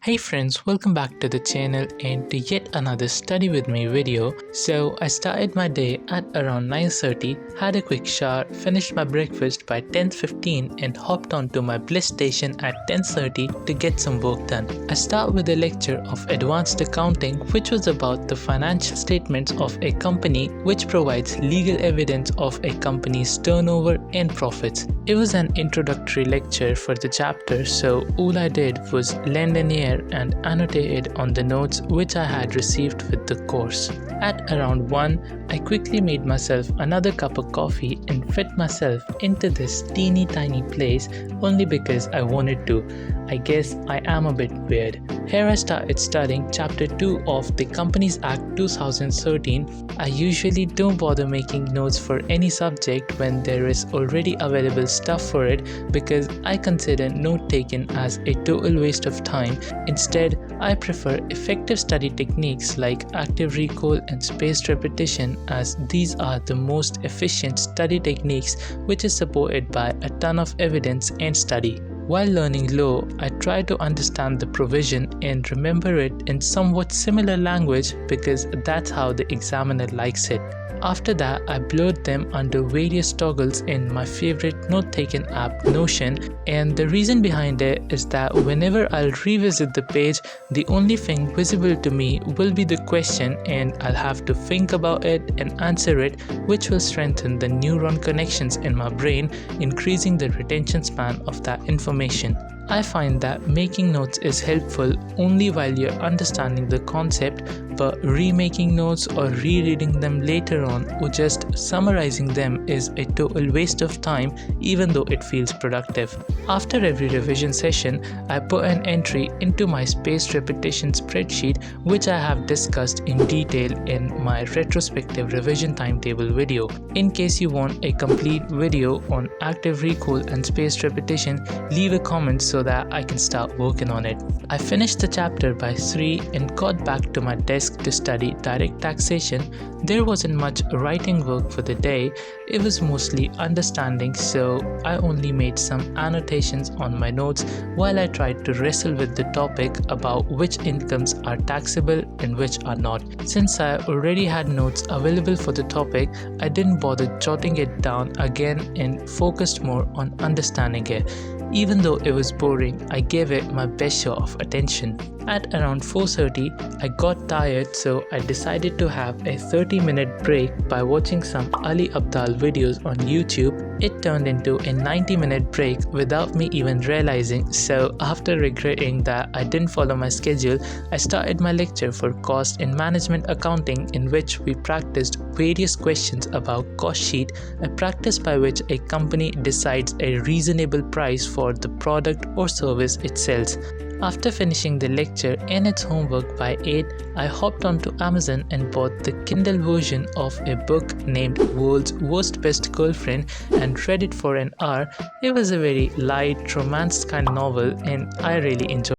Hey friends, welcome back to the channel and to yet another study with me video. So I started my day at around 9:30, had a quick shower, finished my breakfast by 10:15 and hopped onto my bliss station at 10:30 to get some work done. I start with a lecture of advanced accounting which was about the financial statements of a company which provides legal evidence of a company's turnover and profits. It was an introductory lecture for the chapter, so all I did was lend an ear and annotated on the notes which I had received with the course. At around 1, I quickly made myself another cup of coffee and fit myself into this teeny tiny place only because I wanted to. I guess I am a bit weird. Here I started studying chapter 2 of the Companies Act 2013. I usually don't bother making notes for any subject when there is already available stuff for it because I consider note taking as a total waste of time. Instead, I prefer effective study techniques like active recall and spaced repetition, as these are the most efficient study techniques which is supported by a ton of evidence and study. While learning law, I try to understand the provision and remember it in somewhat similar language because that's how the examiner likes it. After that, I blurred them under various toggles in my favorite note-taking app Notion, and the reason behind it is that whenever I'll revisit the page, the only thing visible to me will be the question and I'll have to think about it and answer it, which will strengthen the neuron connections in my brain, increasing the retention span of that information. I find that making notes is helpful only while you're understanding the concept, but remaking notes or rereading them later on or just summarizing them is a total waste of time even though it feels productive. After every revision session, I put an entry into my spaced repetition spreadsheet which I have discussed in detail in my retrospective revision timetable video. In case you want a complete video on active recall and spaced repetition, leave a comment so that I can start working on it. I finished the chapter by 3 and got back to my desk to study direct taxation. There wasn't much writing work for the day, it was mostly understanding, so I only made some annotations on my notes while I tried to wrestle with the topic about which incomes are taxable and which are not. Since I already had notes available for the topic, I didn't bother jotting it down again and focused more on understanding it. Even though it was boring, I gave it my best show of attention. At around 4:30, I got tired, so I decided to have a 30-minute break by watching some Ali Abdal videos on YouTube. It turned into a 90-minute break without me even realizing, so after regretting that I didn't follow my schedule, I started my lecture for Cost and Management Accounting, in which we practiced various questions about cost sheet, a practice by which a company decides a reasonable price for the product or service it sells. After finishing the lecture and its homework by 8, I hopped onto Amazon and bought the Kindle version of a book named World's Worst Best Girlfriend and read it for an hour. It was a very light, romance kind of novel and I really enjoyed it.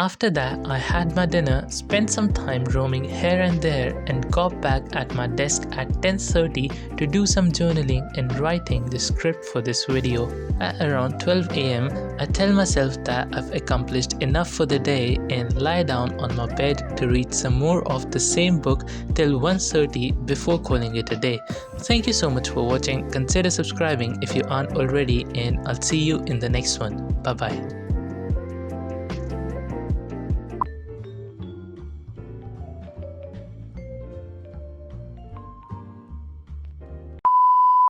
After that, I had my dinner, spent some time roaming here and there and got back at my desk at 10:30 to do some journaling and writing the script for this video. At around 12 am, I tell myself that I've accomplished enough for the day and lie down on my bed to read some more of the same book till 1:30 before calling it a day. Thank you so much for watching. Consider subscribing if you aren't already, and I'll see you in the next one. Bye bye.